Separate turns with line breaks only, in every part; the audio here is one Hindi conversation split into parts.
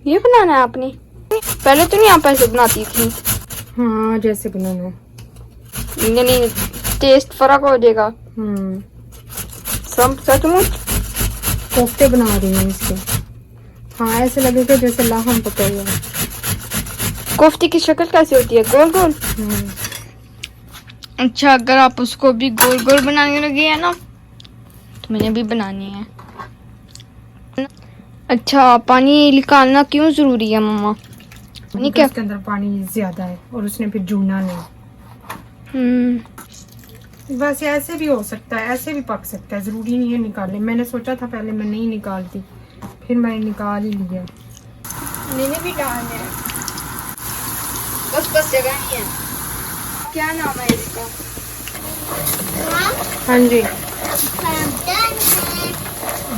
ये बनाना है आपने? पहले तो नहीं आप ऐसे बनाती थी।
हाँ जैसे बनाना है,
यानी टेस्ट फर्क हो जाएगा। सब सचमुच
कोफ्ते बना रही हूँ इसके। हाँ ऐसे लगेगा जैसे लाहम पका हुआ है।
कोफ्ते की शक्ल कैसी होती है? गोल गोल। अच्छा, अगर आप उसको भी गोल गोल बनाने लगे है ना तो मुझे भी बनानी है। अच्छा, पानी निकालना क्यों जरूरी है मम्मा? नहीं क्या?
उसके अंदर पानी ज्यादा है और उसने फिर जूना नहीं। बस ऐसे भी हो सकता है, ऐसे भी पक सकता है, जरूरी नहीं है निकालने। मैंने सोचा था पहले मैं नहीं निकालती, फिर मैंने निकाल ही लिया।
मैंने भी डालना है, बस जगह नहीं है। क्या नाम है इसका?
हाँ जी,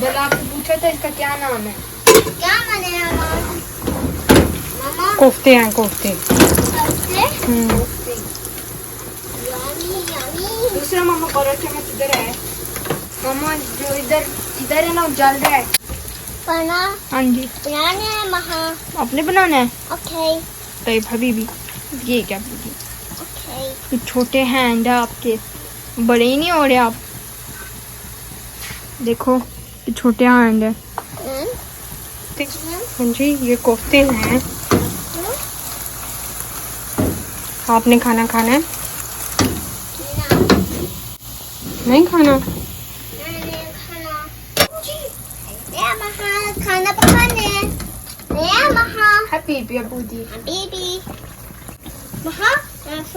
जब आपसे पूछा था इसका क्या नाम है?
क्या बने मामा?
कोफ्ते हैं कोफ्ते।
दूसरा मामा परोठे में किधर है? मामा जो इधर इधर है ना, वो जल रहा है।
बना
हाँ जी,
बनाने है महा।
आपने बनाना है?
ओके
तो भाभी भी ये क्या बोली?
ओके
ये छोटे हैंड है आपके, बड़े ही नहीं हो रहे आप। देखो ये छोटे हैंड है।
हाँ जी, ये कोफ्ते हैं। आपने खाना खाना है? नहीं खाना?
खाना पकाने महा।
हैप्पी बेबूदी।
बेबी महा फ्रेंड्स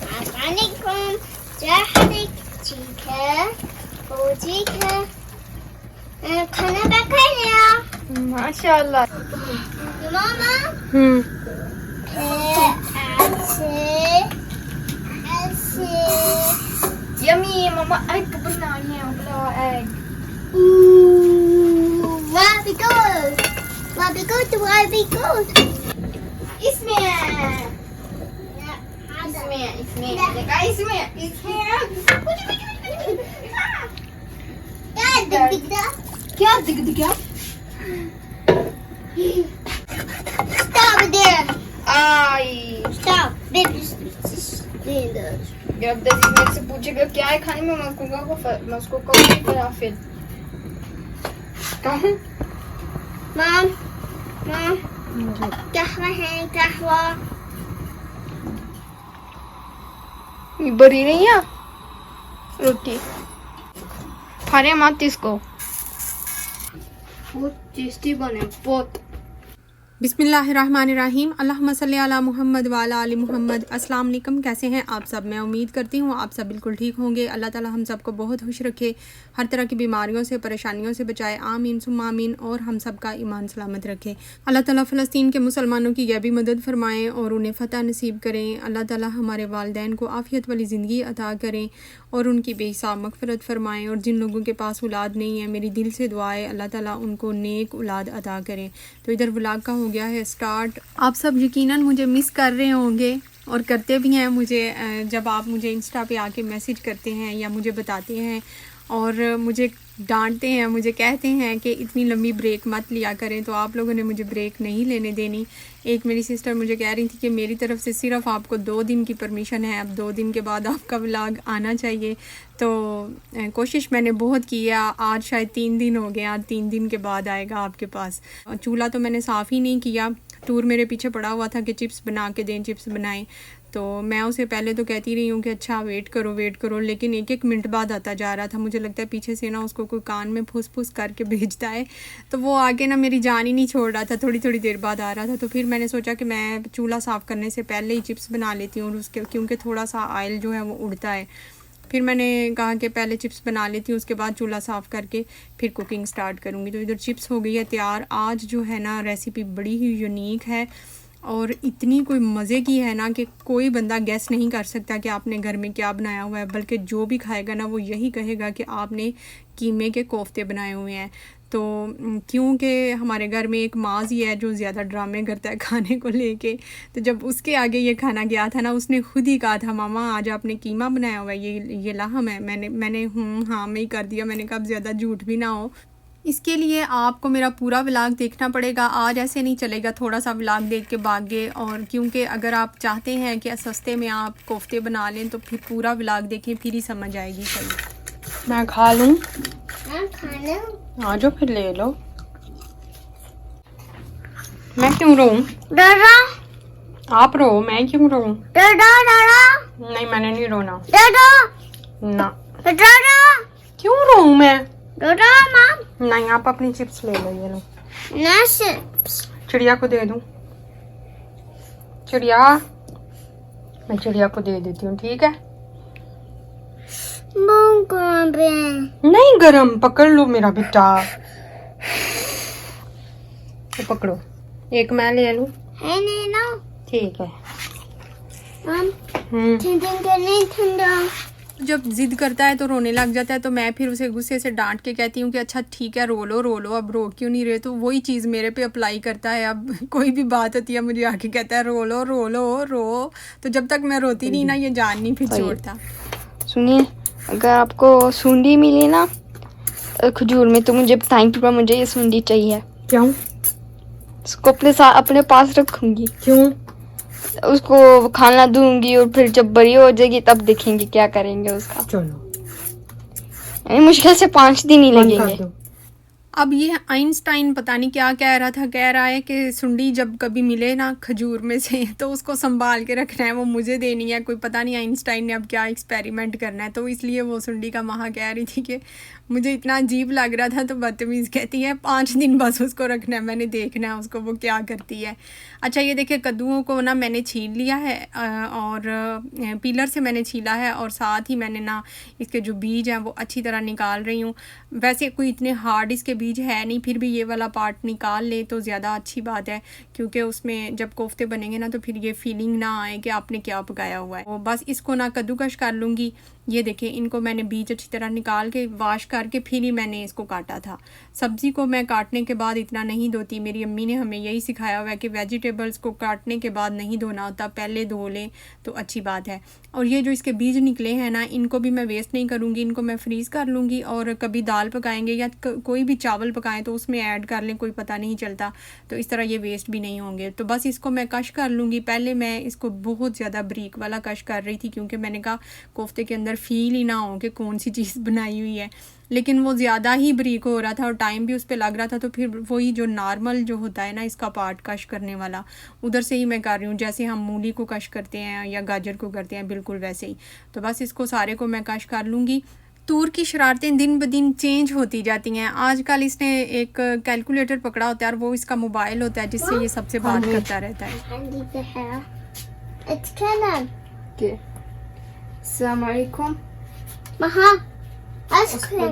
अस्सलामुअलैकुम। ठीक है वो ठीक है। खाना पका लिया
माशाल्लाह।
मामा। ऐसे
यम्मी। मामा एग बनानी है, उबला egg.
Where we go? Where we go?
इसमें देखा, क्या दिख गया?
Stop there.
I
Stop. Baby.
जब दस मेरे से पूछेगा क्या है खाने में, मैं उसको कहूँगी फलाफिल। कहूँ
Mom. कहवा है कहवा।
ये बरी नहीं है रोटी, खा रहे मत इसको। बहुत टेस्टी बने, बहुत।
बिस्मिल्लाहिर्रहमानिर्रहीम। अल्लाहुम्मा सल्ली अला मुहम्मद व अला आलि मुहम्मद। अस्सलाम वालेकुम। कैसे हैं आप सब? मैं उम्मीद करती हूँ आप सब बिल्कुल ठीक होंगे। अल्लाह ताला हम सबको बहुत खुश रखे, हर तरह की बीमारियों से परेशानियों से बचाए, आमीन सुम्मा आमीन। और हम सब का ईमान सलामत रखे। अल्लाह ताला फ़लस्तीन के मुसलमानों की यह भी मदद फरमाएँ और उन्हें फ़तह नसीब करें। अल्लाह ताला हमारे वालिदैन को आफ़ियत वाली ज़िंदगी अता करें और उनकी बेहिसाब मग़फ़िरत फरमाएँ। और जिन लोगों के पास औलाद नहीं है, मेरी दिल से दुआ है अल्लाह ताला उनको नेक औलाद अता करें। तो इधर व्लॉग का हो गया है स्टार्ट। आप सब यकीनन मुझे मिस कर रहे होंगे और करते भी हैं मुझे। जब आप मुझे इंस्टा पे आके मैसेज करते हैं या मुझे बताते हैं और मुझे डांटते हैं, मुझे कहते हैं कि इतनी लंबी ब्रेक मत लिया करें, तो आप लोगों ने मुझे ब्रेक नहीं लेने देनी। एक मेरी सिस्टर मुझे कह रही थी कि मेरी तरफ से सिर्फ आपको 2 दिन की परमिशन है, अब 2 दिन के बाद आपका व्लॉग आना चाहिए। तो कोशिश मैंने बहुत की है, आज शायद 3 दिन हो गए, आज 3 दिन के बाद आएगा आपके पास। चूल्हा तो मैंने साफ़ ही नहीं किया, टूर मेरे पीछे पड़ा हुआ था कि चिप्स बना के दें, चिप्स बनाएं। तो मैं उसे पहले तो कहती रही हूँ कि अच्छा वेट करो, लेकिन 1-1 मिनट बाद आता जा रहा था। मुझे लगता है पीछे से ना उसको कोई कान में फुस करके भेजता है, तो वो आगे ना मेरी जान ही नहीं छोड़ रहा था, थोड़ी देर बाद आ रहा था। तो फिर मैंने सोचा कि मैं चूल्हा साफ़ करने से पहले ही चिप्स बना लेती हूँ, और उसके क्योंकि थोड़ा सा ऑयल जो है वो उड़ता है। फिर मैंने कहा कि पहले चिप्स बना लेती हूँ, उसके बाद चूल्हा साफ़ करके फिर कुकिंग स्टार्ट करूँगी। तो इधर चिप्स हो गई है तैयार। आज जो है ना रेसिपी बड़ी ही यूनिक है और इतनी कोई मज़े की है ना कि कोई बंदा गेस नहीं कर सकता कि आपने घर में क्या बनाया हुआ है, बल्कि जो भी खाएगा ना वो यही कहेगा कि आपने कीमे के कोफ्ते बनाए हुए हैं। तो क्योंकि हमारे घर में एक माज़ी है जो ज़्यादा ड्रामे करता है खाने को लेके, तो जब उसके आगे ये खाना गया था ना, उसने खुद ही कहा था मामा आज आपने कीमा बनाया हुआ है, ये लाहम है। मैंने हाँ में ही कर दिया। मैंने कहा ज़्यादा झूठ भी ना हो, इसके लिए आपको मेरा पूरा व्लॉग देखना पड़ेगा, आज ऐसे नहीं चलेगा थोड़ा सा व्लॉग देख के भाग गए। और क्योंकि अगर आप चाहते हैं कि सस्ते में आप कोफ्ते बना लें तो फिर पूरा व्लॉग देखें, फिर ही समझ आएगी सही। मैं खा लूँ?
मैं खाना
आ जाओ फिर ले लो। मैं क्यों रोऊं?
दादा
आप रो, मैं क्यों रोऊं?
दादा दादा
नहीं मैंने नहीं रोना
दादा
ना।
दादा
क्यों रोऊं मैं?
दादा मम
नहीं आप अपनी चिप्स ले लो, ये लो।
नट्स
चिड़िया को दे दूं? चिड़िया, मैं चिड़िया को दे देती हूँ, ठीक है? नहीं गरम, पकड़ लो मेरा बेटा, तो पकड़ो। एक मैं ले लूं?
है नहीं ना
ठीक है।
मम ठंडा
जब जिद करता है तो रोने लग जाता है, तो मैं फिर उसे गुस्से से डांट के कहती हूँ कि अच्छा ठीक है रो लो, अब रो क्यों नहीं रहे। तो वही चीज़ मेरे पे अप्लाई करता है। अब कोई भी बात होती है मुझे आके कहता है रो लो। तो जब तक मैं रोती नहीं ना, ये जान नहीं फिर छोड़ता।
सुनिए, अगर आपको सूंडी मिली ना खजूर में तो मुझे बताएं, मुझे ये सूंडी चाहिए।
क्यों?
उसको अपने पास रखूंगी।
क्यों?
उसको खाना दूंगी और फिर जब बड़ी हो जाएगी तब देखेंगे क्या करेंगे उसका।
चलो,
मुश्किल से 5 दिन ही लगेंगे।
अब ये आइंस्टाइन पता नहीं क्या कह रहा था, कह रहा है कि सुंडी जब कभी मिले ना खजूर में से तो उसको संभाल के रखना है, वो मुझे देनी है। कोई पता नहीं आइंस्टाइन ने अब क्या एक्सपेरिमेंट करना है, तो इसलिए वो सुंडी का माँ कह रही थी कि मुझे इतना अजीब लग रहा था, तो बदतमीज़ कहती है 5 दिन बस उसको रखना है, मैंने देखना है उसको वो क्या करती है। अच्छा ये देखिए, कद्दूओं को ना मैंने छील लिया है और पीलर से मैंने छीला है, और साथ ही मैंने ना इसके जो बीज हैं वो अच्छी तरह निकाल रही हूँ। वैसे कोई इतने हार्ड इसके बीज है नहीं, फिर भी ये वाला पार्ट निकाल ले तो ज़्यादा अच्छी बात है, क्योंकि उसमें जब कोफ्ते बनेंगे ना तो फिर ये फीलिंग ना आए कि आपने क्या पकाया हुआ है। तो बस इसको ना कद्दूकश कर लूँगी। ये देखिए, इनको मैंने बीज अच्छी तरह निकाल के वॉश करके फिर ही मैंने इसको काटा था। सब्ज़ी को मैं काटने के बाद इतना नहीं धोती, मेरी अम्मी ने हमें यही सिखाया हुआ है कि वेजिटेबल्स को काटने के बाद नहीं धोना होता, पहले धो लें तो अच्छी बात है। और ये जो इसके बीज निकले हैं ना, इनको भी मैं वेस्ट नहीं करूँगी, इनको मैं फ्रीज़ कर लूँगी, और कभी दाल पकाएंगे या कोई भी चावल पकाएं तो उसमें ऐड कर लें, कोई पता नहीं चलता, तो इस तरह ये वेस्ट भी नहीं होंगे। तो बस इसको मैं कश कर लूँगी। पहले मैं इसको बहुत ज़्यादा बारीक वाला कश कर रही थी, क्योंकि मैंने कहा कोफ्ते के अंदर फील ही ना हो कि कौन सी चीज़ बनाई हुई है, लेकिन वो ज़्यादा ही बारीक हो रहा था और टाइम भी उस पर लग रहा था। तो फिर वही जो नॉर्मल जो होता है ना इसका पार्ट कश करने वाला, उधर से ही मैं कर रही हूँ, जैसे हम मूली को कश करते हैं या गाजर को करते हैं, बिल्कुल वैसे ही। तो बस इसको सारे को मैं कश कर लूँगी। तूर की शरारतें दिन ब दिन चेंज होती जाती हैं। आजकल इसने एक कैलकुलेटर पकड़ा होता है और वो इसका मोबाइल होता है, जिससे ये सबसे बात करता रहता है।
अस्सलाम वालेकुम।
महा आइसक्रीम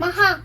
महा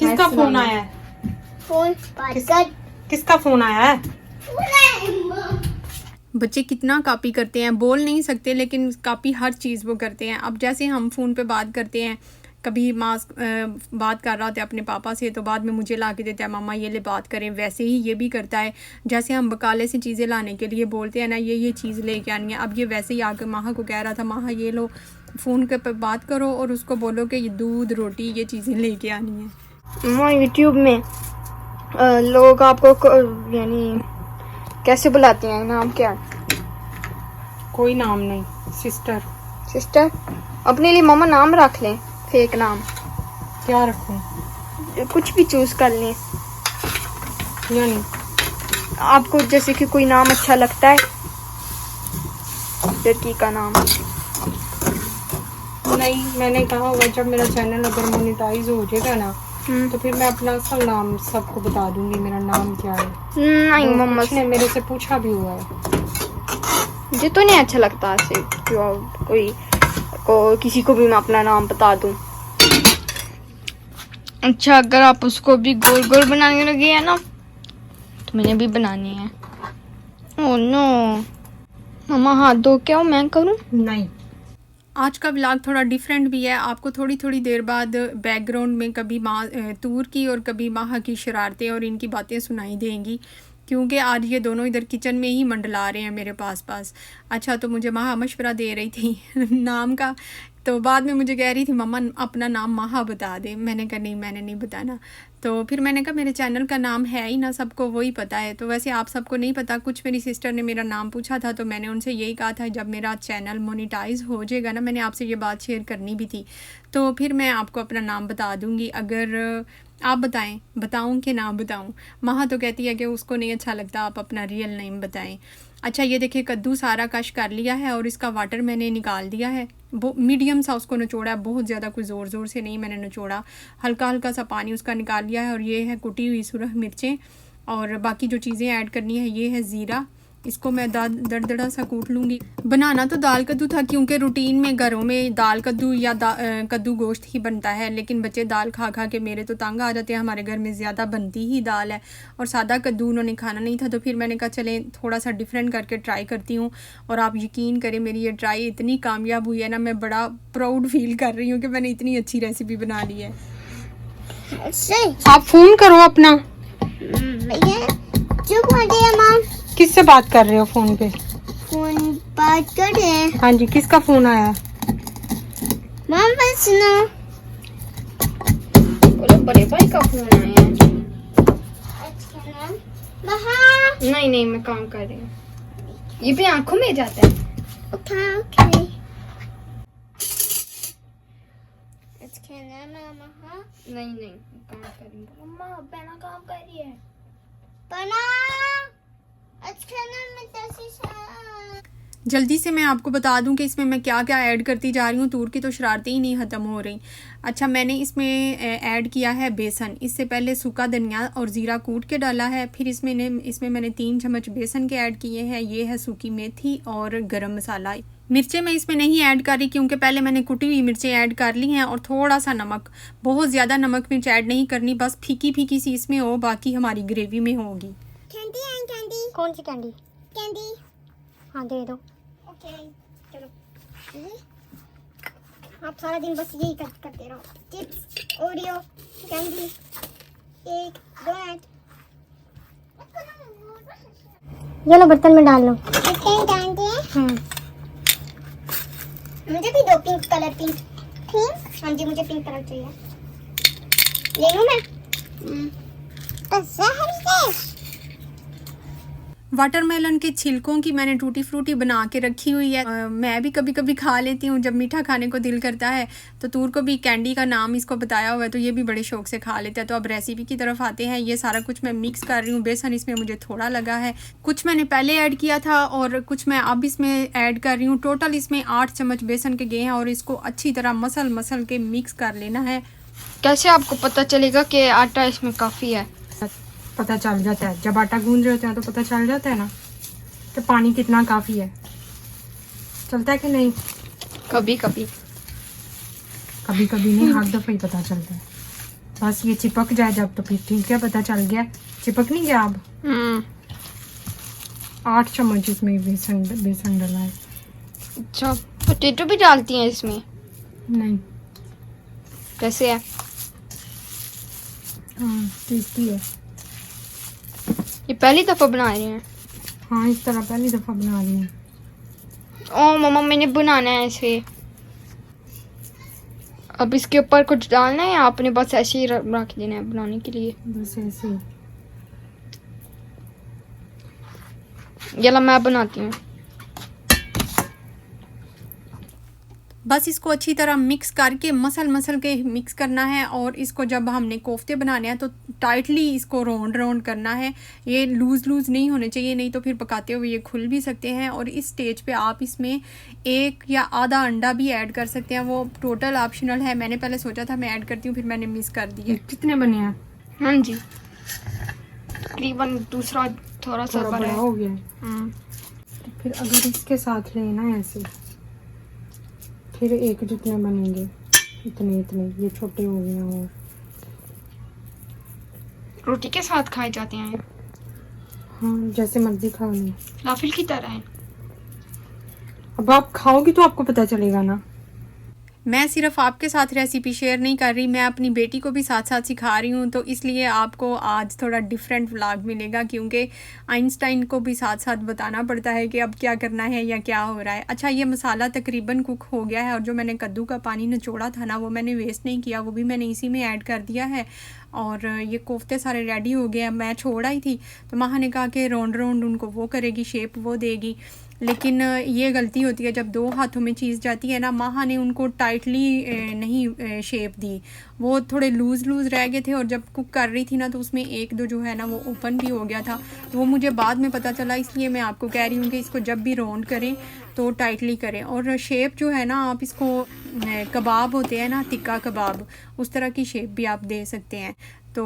किसका फोन आया है?
फोन बात
किसका फोन आया है? बच्चे कितना कॉपी करते हैं, बोल नहीं सकते लेकिन कॉपी हर चीज़ वो करते हैं। अब जैसे हम फ़ोन पे बात करते हैं, कभी मास्क बात कर रहा होता है अपने पापा से, तो बाद में मुझे ला के देता है मामा ये ले बात करें, वैसे ही ये भी करता है। जैसे हम बकाले से चीज़ें लाने के लिए बोलते हैं ना, ये चीज़ लेके आनी है, अब ये वैसे ही आकर माहा को कह रहा था माहा ये लो, फ़ोन के पर बात करो और उसको बोलो कि ये दूध रोटी ये चीज़ें लेके आनी है।
माँ यूट्यूब में लोग आपको यानी कैसे बुलाते हैं, नाम क्या?
कोई नाम नहीं, सिस्टर।
सिस्टर? अपने लिए मामा नाम रख लें, फेक नाम।
क्या रखूं?
कुछ भी चूज कर लें,
यानी
आपको जैसे कि कोई नाम अच्छा लगता है, लड़की का नाम।
नहीं, मैंने कहा होगा जब मेरा चैनल अगर मोनेटाइज हो जाएगा ना तो फिर मैं अपना असल नाम सबको बता दूंगी, मेरा नाम क्या है।
नहीं
तो
मम्मा
उसने मेरे से पूछा भी हुआ है।
मुझे तो नहीं अच्छा लगता ऐसे कोई किसी को भी मैं अपना नाम बता दूं। अच्छा, अगर आप उसको भी गोल गोल बनाने लगे हैं ना तो मैंने भी बनानी है। ओह नो, मम्मा हाथ धो के आओ, मैं करूँ?
नहीं। आज का व्लॉग थोड़ा डिफरेंट भी है। आपको थोड़ी थोड़ी देर बाद बैकग्राउंड में कभी तूर की और कभी माह की शरारतें और इनकी बातें सुनाई देंगी, क्योंकि आज ये दोनों इधर किचन में ही मंडला रहे हैं मेरे पास। अच्छा, तो मुझे माह मशवरा दे रही थी नाम का, तो बाद में मुझे कह रही थी मम्मा अपना नाम माह बता दे। मैंने कहा नहीं, मैंने नहीं बताना। तो फिर मैंने कहा मेरे चैनल का नाम है ही ना, सबको वही पता है। तो वैसे आप सबको नहीं पता। कुछ मेरी सिस्टर ने मेरा नाम पूछा था, तो मैंने उनसे यही कहा था जब मेरा चैनल मोनेटाइज हो जाएगा ना, मैंने आपसे ये बात शेयर करनी भी थी, तो फिर मैं आपको अपना नाम बता दूँगी। अगर आप बताएं, बताऊं कि ना बताऊं? माह तो कहती है कि उसको नहीं अच्छा लगता आप अपना रियल नेम बताएं। अच्छा, ये देखिए कद्दू सारा कश कर लिया है और इसका वाटर मैंने निकाल दिया है। वो मीडियम सा उसको निचोड़ा है, बहुत ज़्यादा कोई ज़ोर ज़ोर से नहीं मैंने निचोड़ा, हल्का हल्का सा पानी उसका निकाल लिया है। और ये है कुटी हुई सुरख मिर्चें, और बाकी जो चीज़ें ऐड करनी है ये है ज़ीरा। इसको मैं दरदड़ा सा कूट लूँगी। बनाना तो दाल कद्दू था, क्योंकि रूटीन में घरों में दाल कद्दू या कद्दू गोश्त ही बनता है, लेकिन बच्चे दाल खा खा के मेरे तो तंग आ जाते हैं। हमारे घर में ज़्यादा बनती ही दाल है और सादा कद्दू उन्होंने खाना नहीं था, तो फिर मैंने कहा चलें थोड़ा सा डिफरेंट करके ट्राई करती हूँ। और आप यकीन करें मेरी ये ट्राई इतनी कामयाब हुई है ना, मैं बड़ा प्राउड फील कर रही हूँ कि मैंने इतनी अच्छी रेसिपी बना ली है। आप फ़ोन करो अपना।
चुप हो गया मॉम।
किससे बात कर रहे हो फ़ोन पे?
फोन बात कर रहे हैं।
हाँ जी, किसका फ़ोन आया?
मॉम बस सुनो।
बोलो बड़े भाई का फोन आया है।
अच्छा नाम बाहर।
नहीं नहीं, मैं काम कर रही हूँ। ये भी आंखों में जाता है।
ओके। अच्छा नाम मम्मा।
नहीं नहीं, काम कर रही हूँ। मम्मा बहना काम कर रही है।
बना। अच्छा नाम में तसीसा।
जल्दी से मैं आपको बता दूं कि इसमें मैं क्या क्या ऐड करती जा रही हूँ। तूर की तो शरारतें ही नहीं ख़त्म हो रही। अच्छा, मैंने इसमें ऐड किया है बेसन। इससे पहले सूखा धनिया और ज़ीरा कूट के डाला है। फिर इसमें मैंने 3 चम्मच बेसन के ऐड किए हैं। ये है सूखी मेथी और गरम मसाला। मिर्चें मैं इसमें नहीं ऐड कर रही, क्योंकि पहले मैंने कुटी हुई मिर्चें ऐड कर ली हैं। और थोड़ा सा नमक, बहुत ज़्यादा नमक मिर्च ऐड नहीं करनी, बस फीकी फीकी सी इसमें हो, बाकी हमारी ग्रेवी में होगी।
Candy and candy. कौन सी कैंडी? कैंडी। हाँ दे दो। ओके चलो। आप सारा दिन बस यही करते रहो। Chips, Oreo, candy, cake, donut. ये लो बर्तन में डाल लो। मुझे भी दो पिंक कलर। पिंक? हाँ जी, मुझे पिंक कलर चाहिए। ले लूं मैं?
वाटरमेलन के छिलकों की मैंने टूटी फ्रूटी बना के रखी हुई है। मैं भी कभी कभी खा लेती हूँ जब मीठा खाने को दिल करता है। तो तूर को भी कैंडी का नाम इसको बताया हुआ है, तो ये भी बड़े शौक से खा लेता है। तो अब रेसिपी की तरफ आते हैं। ये सारा कुछ मैं मिक्स कर रही हूँ। बेसन इसमें मुझे थोड़ा लगा है, कुछ मैंने पहले ऐड किया था और कुछ मैं अब इसमें ऐड कर रही हूँ। टोटल इसमें 8 चम्मच बेसन के गए हैं और इसको अच्छी तरह मसल के मिक्स कर लेना है।
कैसे आपको पता चलेगा कि आटा इसमें काफ़ी है?
पता चल जाता है जब आटा गूंद रहे होते हैं, तो पता चल जाता है ना कि पानी कितना काफ़ी है। चलता है कि नहीं?
कभी कभी
नहीं, हर दफ़ा ही पता चलता है। बस ये चिपक जाए जब, तो फिर ठीक है, पता चल गया। चिपक नहीं गया अब। 8 चम्मच इसमें बेसन डाला है।
अच्छा, पोटैटो भी डालती हैं इसमें?
नहीं।
कैसे है?
हाँ, टेस्टी है।
ये पहली दफ़ा बना रहे हैं?
हाँ, इस तरह पहली दफ़ा बना रही हूँ।
ओ मम्मा, मैंने बनाना है ऐसे। अब इसके ऊपर कुछ डालना है या आपने बस ऐसे ही रख देना है बनाने के लिए?
बस ऐसे ही।
चलो मैं बनाती हूँ।
बस इसको अच्छी तरह मिक्स करके मसल के मिक्स करना है। और इसको जब हमने कोफ्ते बनाने हैं तो टाइटली इसको राउंड करना है। ये लूज़ नहीं होने चाहिए, नहीं तो फिर पकाते हुए ये खुल भी सकते हैं। और इस स्टेज पे आप इसमें 1 या आधा अंडा भी ऐड कर सकते हैं, वो टोटल ऑप्शनल है। मैंने पहले सोचा था मैं ऐड करती हूँ, फिर मैंने मिस कर दिया। कितने बने हैं?
हाँ जी, तकरीबन दूसरा थोड़ा सा
बड़ा हो गया। फिर अगर इसके साथ लेना ऐसे, फिर एक जितने बनेंगे इतने ये छोटे हो गए। और
रोटी के साथ खाए जाते हैं?
हाँ, जैसे मर्जी खा लो।
फलाफल की तरह है।
अब आप खाओगी तो आपको पता चलेगा ना। मैं सिर्फ आपके साथ रेसिपी शेयर नहीं कर रही, मैं अपनी बेटी को भी साथ साथ सिखा रही हूँ, तो इसलिए आपको आज थोड़ा डिफरेंट व्लॉग मिलेगा, क्योंकि आइंस्टाइन को भी साथ साथ बताना पड़ता है कि अब क्या करना है या क्या हो रहा है। अच्छा, ये मसाला तकरीबन कुक हो गया है और जो मैंने कद्दू का पानी निचोड़ा था ना, वो मैंने वेस्ट नहीं किया, वो भी मैंने इसी में ऐड कर दिया है। और ये कोफ्ते सारे रेडी हो गए हैं। मैं छोड़ आई थी तो माँ ने कहा कि राउंड राउंड उनको वो करेगी, शेप वो देगी, लेकिन ये गलती होती है जब दो हाथों में चीज़ जाती है ना। माँ ने उनको टाइटली नहीं शेप दी, वो थोड़े लूज़ लूज़ रह गए थे, और जब कुक कर रही थी ना तो उसमें एक दो जो है ना वो ओपन भी हो गया था, वो मुझे बाद में पता चला। इसलिए मैं आपको कह रही हूँ कि इसको जब भी राउंड करें तो टाइटली करें। और शेप जो है ना, आप इसको कबाब होते हैं ना, टिक्का कबाब, उस तरह की शेप भी आप दे सकते हैं। तो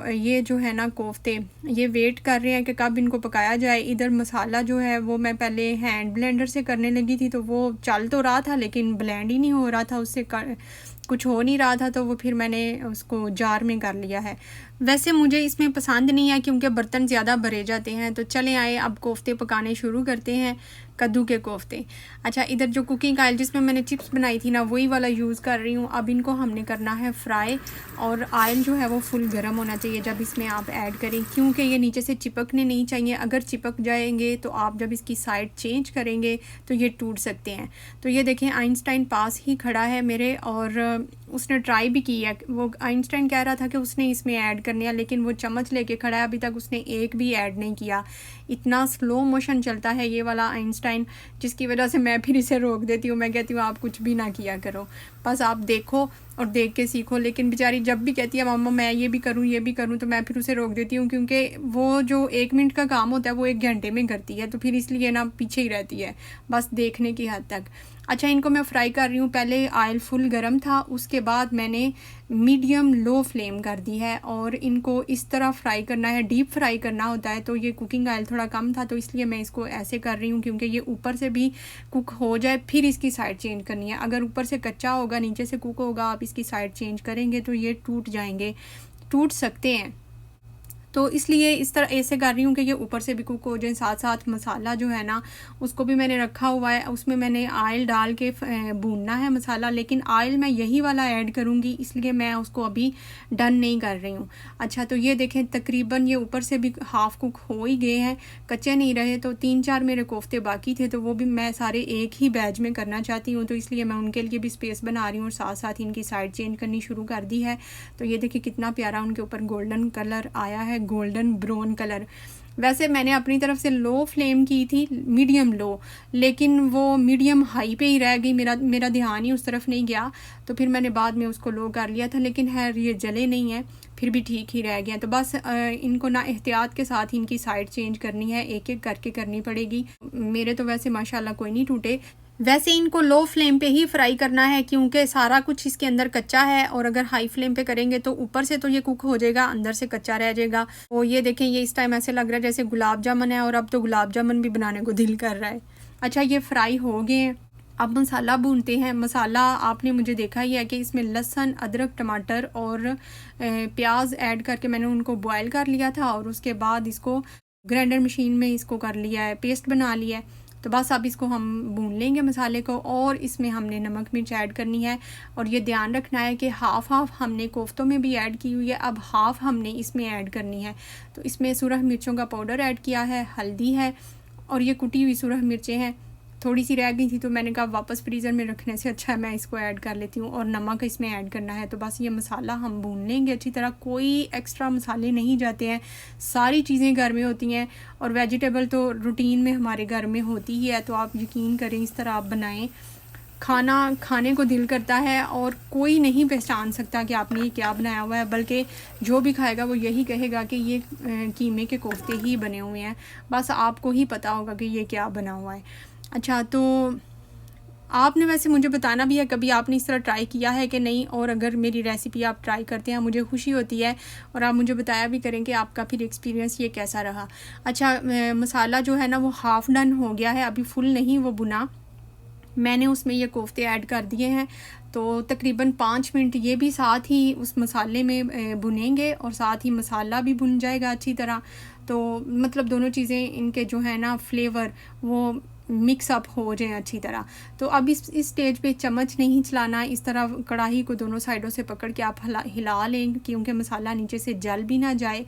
ये जो है ना कोफ्ते, ये वेट कर रहे हैं कि कब इनको पकाया जाए। इधर मसाला जो है वो मैं पहले हैंड ब्लेंडर से करने लगी थी, तो वो चल तो रहा था लेकिन ब्लेंड ही नहीं हो रहा था, उससे कुछ हो नहीं रहा था, तो वो फिर मैंने उसको जार में कर लिया है। वैसे मुझे इसमें पसंद नहीं है क्योंकि बर्तन ज़्यादा भरे जाते हैं। तो चले आए अब कोफ्ते पकाने शुरू करते हैं, कद्दू के कोफ्ते। अच्छा, इधर जो कुकिंग ऑयल जिसमें मैंने चिप्स बनाई थी ना, वही वाला यूज़ कर रही हूँ। अब इनको हमने करना है फ्राई, और ऑयल जो है वो फुल गर्म होना चाहिए जब इसमें आप ऐड करें, क्योंकि ये नीचे से चिपकने नहीं चाहिए। अगर चिपक जाएंगे तो आप जब इसकी साइड चेंज करेंगे तो ये टूट सकते हैं। तो ये देखें, आइंस्टाइन पास ही खड़ा है मेरे, और उसने ट्राई भी की है। वो आइंस्टाइन कह रहा था कि उसने इसमें ऐड करने हैं, लेकिन वो चम्मच लेके खड़ा है, अभी तक उसने एक भी ऐड नहीं किया। इतना स्लो मोशन चलता है ये वाला आइंस्टाइन, जिसकी वजह से मैं फिर इसे रोक देती हूँ। मैं कहती हूँ आप कुछ भी ना किया करो, बस आप देखो और देख के सीखो। लेकिन बेचारी जब भी कहती है मम्मा मैं ये भी करूँ, तो मैं फिर उसे रोक देती हूँ, क्योंकि वो जो 1 मिनट का काम होता है वो 1 घंटे में करती है, तो फिर इसलिए ना पीछे ही रहती है, बस देखने की हद तक। अच्छा, इनको मैं फ्राई कर रही हूँ। पहले ऑयल फुल गरम था, उसके बाद मैंने मीडियम लो फ्लेम कर दी है, और इनको इस तरह फ्राई करना है, डीप फ्राई करना होता है। तो ये कुकिंग ऑयल थोड़ा कम था, तो इसलिए मैं इसको ऐसे कर रही हूँ, क्योंकि ये ऊपर से भी कुक हो जाए, फिर इसकी साइड चेंज करनी है। अगर ऊपर से कच्चा होगा, नीचे से कुक होगा, आप इसकी साइड चेंज करेंगे तो ये टूट जाएंगे, टूट सकते हैं। तो इसलिए इस तरह ऐसे कर रही हूँ कि ये ऊपर से भी कुक हो जाए। साथ साथ मसाला जो है ना, उसको भी मैंने रखा हुआ है, उसमें मैंने ऑयल डाल के भूनना है मसाला, लेकिन ऑयल मैं यही वाला ऐड करूँगी, इसलिए मैं उसको अभी डन नहीं कर रही हूँ। अच्छा, तो ये देखें, तकरीबन ये ऊपर से भी हाफ़ कुक हो ही गए हैं, कच्चे नहीं रहे। तो 3-4 मेरे कोफ्ते बाकी थे, तो वो भी मैं सारे एक ही बैच में करना चाहती हूँ, तो इसलिए मैं उनके लिए भी स्पेस बना रही हूँ, और साथ साथ इनकी साइड चेंज करनी शुरू कर दी है। तो ये देखिए कितना प्यारा उनके ऊपर गोल्डन कलर आया है, गोल्डन ब्राउन कलर। वैसे मैंने अपनी तरफ से लो फ्लेम की थी, मीडियम लो, लेकिन वो मीडियम हाई पे ही रह गई, मेरा ध्यान ही उस तरफ नहीं गया, तो फिर मैंने बाद में उसको लो कर लिया था। लेकिन है ये जले नहीं है, फिर भी ठीक ही रह गया। तो बस इनको ना एहतियात के साथ इनकी साइड चेंज करनी है, एक एक करके करनी पड़ेगी। मेरे तो वैसे माशाल्लाह कोई नहीं टूटे। वैसे इनको लो फ्लेम पे ही फ्राई करना है, क्योंकि सारा कुछ इसके अंदर कच्चा है, और अगर हाई फ्लेम पे करेंगे तो ऊपर से तो ये कुक हो जाएगा, अंदर से कच्चा रह जाएगा। तो ये देखें, ये इस टाइम ऐसे लग रहा है जैसे गुलाब जामुन है, और अब तो गुलाब जामुन भी बनाने को दिल कर रहा है। अच्छा, ये फ्राई हो गए हैं, अब मसाला भूनते हैं। मसाला आपने मुझे देखा ही है कि इसमें लहसुन, अदरक, टमाटर और प्याज ऐड करके मैंने उनको बॉयल कर लिया था, और उसके बाद इसको ग्राइंडर मशीन में इसको कर लिया है, पेस्ट बना लिया है। तो बस अब इसको हम भून लेंगे मसाले को, और इसमें हमने नमक मिर्च ऐड करनी है। और ये ध्यान रखना है कि हाफ़ हमने कोफ्तों में भी ऐड की हुई है, अब हाफ़ हमने इसमें ऐड करनी है। तो इसमें सुरख मिर्चों का पाउडर ऐड किया है, हल्दी है, और ये कुटी हुई सुरख मिर्चें हैं। थोड़ी सी रह गई थी तो मैंने कहा वापस फ्रीज़र में रखने से अच्छा है मैं इसको ऐड कर लेती हूँ, और नमक इसमें ऐड करना है। तो बस ये मसाला हम भून लेंगे अच्छी तरह, कोई एक्स्ट्रा मसाले नहीं जाते हैं, सारी चीज़ें घर में होती हैं, और वेजिटेबल तो रूटीन में हमारे घर में होती ही है। तो आप यकीन करें, इस तरह आप बनाएं, खाना खाने को दिल करता है, और कोई नहीं पहचान सकता कि आपने ये क्या बनाया हुआ है, बल्कि जो भी खाएगा वो यही कहेगा कि ये कीमे के कोफ्ते ही बने हुए हैं, बस आपको ही पता होगा कि ये क्या बना हुआ है। अच्छा, तो आपने वैसे मुझे बताना भी है कभी आपने इस तरह ट्राई किया है कि नहीं, और अगर मेरी रेसिपी आप ट्राई करते हैं मुझे खुशी होती है, और आप मुझे बताया भी करें कि आपका फिर एक्सपीरियंस ये कैसा रहा। अच्छा, मसाला जो है ना वो हाफ़ डन हो गया है, अभी फुल नहीं वो बुना। मैंने उसमें ये कोफ्ते ऐड कर दिए हैं, तो तकरीबन 5 मिनट ये भी साथ ही उस मसाले में भुनेंगे, और साथ ही मसाला भी भुन जाएगा अच्छी तरह। तो मतलब दोनों चीज़ें इनके जो है ना फ्लेवर वो मिक्स अप हो जाए अच्छी तरह। तो अब इस स्टेज पे चम्मच नहीं चलाना, इस तरह कढ़ाई को दोनों साइडों से पकड़ के आप हिला लें क्योंकि मसाला नीचे से जल भी ना जाए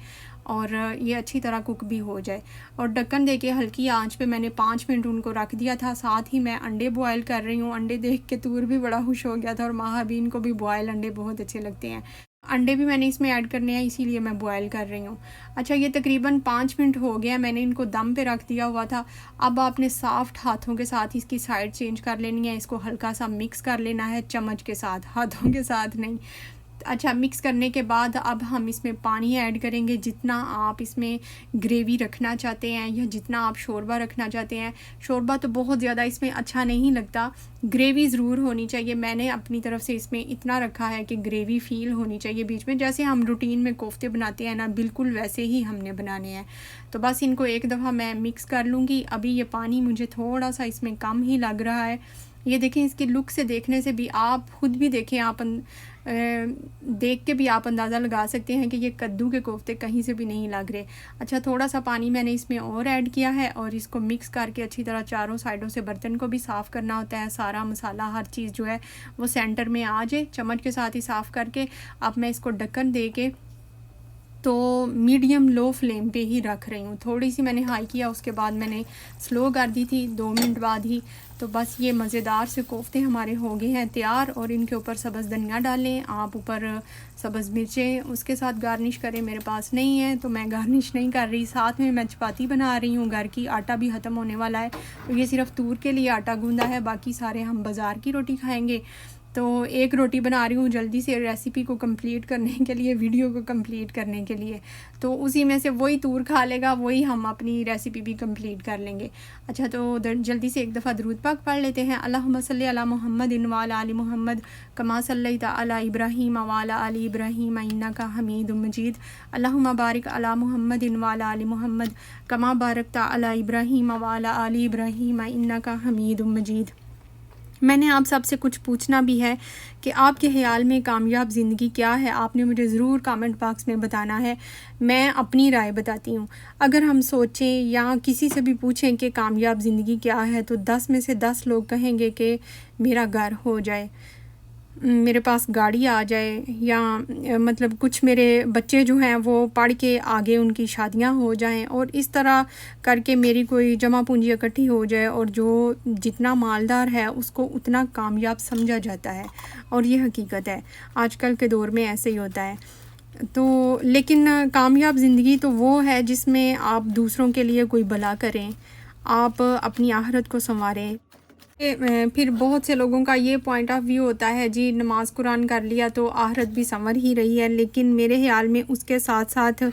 और ये अच्छी तरह कुक भी हो जाए। और ढक्कन दे के हल्की आंच पे मैंने 5 मिनट उनको रख दिया था। साथ ही मैं अंडे बॉयल कर रही हूँ। अंडे देख के तूर भी बड़ा खुश हो गया था और महाबीन को भी बॉयल अंडे बहुत अच्छे लगते हैं। अंडे भी मैंने इसमें ऐड करने हैं, इसीलिए मैं बॉयल कर रही हूँ। अच्छा, ये तकरीबन 5 मिनट हो गया, मैंने इनको दम पे रख दिया हुआ था। अब आपने सॉफ्ट हाथों के साथ इसकी साइड चेंज कर लेनी है, इसको हल्का सा मिक्स कर लेना है चम्मच के साथ, हाथों के साथ नहीं। अच्छा, मिक्स करने के बाद अब हम इसमें पानी ऐड करेंगे जितना आप इसमें ग्रेवी रखना चाहते हैं या जितना आप शोरबा रखना चाहते हैं। शोरबा तो बहुत ज़्यादा इसमें अच्छा नहीं लगता, ग्रेवी ज़रूर होनी चाहिए। मैंने अपनी तरफ से इसमें इतना रखा है कि ग्रेवी फ़ील होनी चाहिए बीच में, जैसे हम रूटीन में कोफ्ते बनाते हैं ना, बिल्कुल वैसे ही हमने बनाने हैं। तो बस इनको एक दफ़ा मैं मिक्स कर लूँगी। अभी ये पानी मुझे थोड़ा सा इसमें कम ही लग रहा है। ये देखें, इसकी लुक से देखने से भी आप खुद भी देखें, आप देख के भी आप अंदाज़ा लगा सकते हैं कि ये कद्दू के कोफ्ते कहीं से भी नहीं लग रहे। अच्छा, थोड़ा सा पानी मैंने इसमें और ऐड किया है और इसको मिक्स करके अच्छी तरह चारों साइडों से बर्तन को भी साफ़ करना होता है। सारा मसाला, हर चीज़ जो है वो सेंटर में आ जाए। चम्मच के साथ ही साफ़ करके अब मैं इसको ढक्कन दे के तो मीडियम लो फ्लेम पे ही रख रही हूँ। थोड़ी सी मैंने हाई किया, उसके बाद मैंने स्लो कर दी थी 2 मिनट बाद ही। तो बस ये मज़ेदार से कोफ्ते हमारे हो गए हैं तैयार। और इनके ऊपर सब्ज़ धनिया डालें आप, ऊपर सब्ज़ मिर्चें उसके साथ गार्निश करें। मेरे पास नहीं है तो मैं गार्निश नहीं कर रही। साथ में मैं चपाती बना रही हूँ घर की, आटा भी ख़त्म होने वाला है तो ये सिर्फ तूर के लिए आटा गूंदा है, बाकी सारे हम बाज़ार की रोटी खाएँगे। तो एक रोटी बना रही हूँ जल्दी से रेसिपी को कंप्लीट करने के लिए, वीडियो को कंप्लीट करने के लिए। तो उसी में से वही तूर खा लेगा, वही हम अपनी रेसिपी भी कंप्लीट कर लेंगे। अच्छा, तो जल्दी से एक दफ़ा दुरूद पाक पढ़ लेते हैं। अल्लाहुम्मा सल्ली अला मुहम्मदिन व अला आलि मुहम्मद कमा सल्लैता अला इब्राहीम व अला आलि इब्राहीम इन्नका हमीदुम मजीद। अल्लाहुम्मा बारिक अला मुहम्मदिन व अला आलि मुहम्मद कमा बारकता अला इब्राहीम व अला आलि इब्राहीम इन्नका हमीदुम मजीद। मैंने आप सबसे कुछ पूछना भी है कि आपके ख़्याल में कामयाब ज़िंदगी क्या है। आपने मुझे ज़रूर कमेंट बॉक्स में बताना है। मैं अपनी राय बताती हूँ। अगर हम सोचें या किसी से भी पूछें कि कामयाब ज़िंदगी क्या है, तो 10 में से 10 लोग कहेंगे कि मेरा घर हो जाए, मेरे पास गाड़ी आ जाए, या मतलब कुछ मेरे बच्चे जो हैं वो पढ़ के आगे उनकी शादियां हो जाएं, और इस तरह करके मेरी कोई जमा पूंजी इकट्ठी हो जाए। और जो जितना मालदार है उसको उतना कामयाब समझा जाता है, और ये हकीकत है, आजकल के दौर में ऐसे ही होता है। तो लेकिन कामयाब ज़िंदगी तो वो है जिसमें आप दूसरों के लिए कोई भला करें, आप अपनी आखिरत को संवारें। फिर बहुत से लोगों का ये पॉइंट ऑफ व्यू होता है, जी नमाज कुरान कर लिया तो आखिरत भी संवर ही रही है। लेकिन मेरे ख्याल में उसके साथ साथ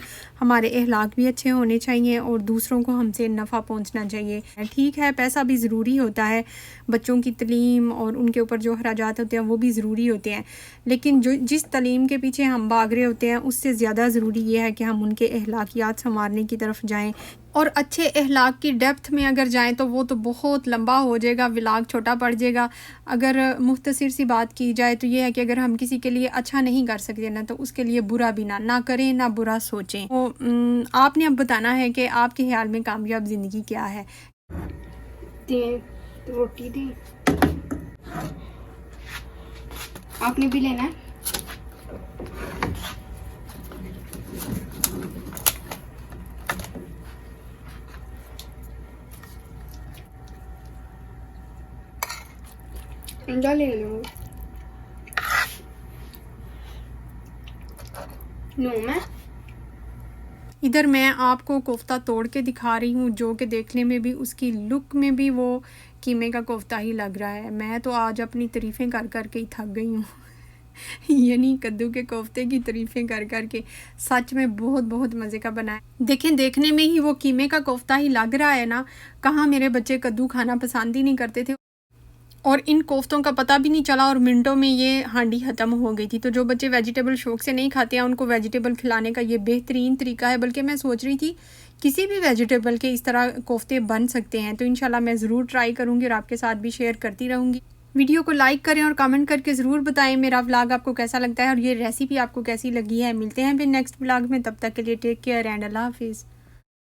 हमारे अखलाक भी अच्छे होने चाहिए और दूसरों को हमसे नफ़ा पहुंचना चाहिए। ठीक है, पैसा भी ज़रूरी होता है, बच्चों की तलीम और उनके ऊपर जो अखराजात होते हैं वो भी ज़रूरी होते हैं, लेकिन जो जिस तलीम के पीछे हम भाग रहे होते हैं उससे ज़्यादा ज़रूरी ये है कि हम उनके अखलाकियात संवारने की तरफ जाएँ। और अच्छे अखलाक की डेप्थ में अगर जाएं तो वो तो बहुत लंबा हो जाएगा, व्लॉग छोटा पड़ जाएगा। अगर मुख्तसर सी बात की जाए तो ये है कि अगर हम किसी के लिए अच्छा नहीं कर सकते ना, तो उसके लिए बुरा भी ना करें, ना बुरा सोचें। तो आपने अब बताना है कि आपके ख्याल में कामयाब ज़िंदगी क्या है।
रोटी दी आपने भी लेना है। अंडा ले लो। मैं
इधर मैं आपको कोफ्ता तोड़ के दिखा रही हूँ, जो कि देखने में भी उसकी लुक में भी वो कीमे का कोफ्ता ही लग रहा है। मैं तो आज अपनी तारीफ़ें कर कर के ही थक गई हूँ यानी कद्दू के कोफ्ते की तारीफ़ें कर कर के। सच में बहुत बहुत मज़े का बना है। देखें, देखने में ही वो कीमे का कोफ्ता ही लग रहा है ना। कहाँ मेरे बच्चे कद्दू खाना पसंद ही नहीं करते थे, और इन कोफ्तों का पता भी नहीं चला और मिनटों में ये हांडी ख़त्म हो गई थी। तो जो बच्चे वेजिटेबल शौक से नहीं खाते हैं उनको वेजिटेबल खिलाने का ये बेहतरीन तरीका है। बल्कि मैं सोच रही थी किसी भी वेजिटेबल के इस तरह कोफ्ते बन सकते हैं, तो इंशाल्लाह मैं ज़रूर ट्राई करूँगी और आपके साथ भी शेयर करती रहूँगी। वीडियो को लाइक करें और कमेंट करके ज़रूर बताएं मेरा व्लॉग आपको कैसा लगता है और ये रेसिपी आपको कैसी लगी है। मिलते हैं फिर नेक्स्ट व्लॉग में, तब तक के लिए टेक केयर एंड अल्लाह हाफिज़।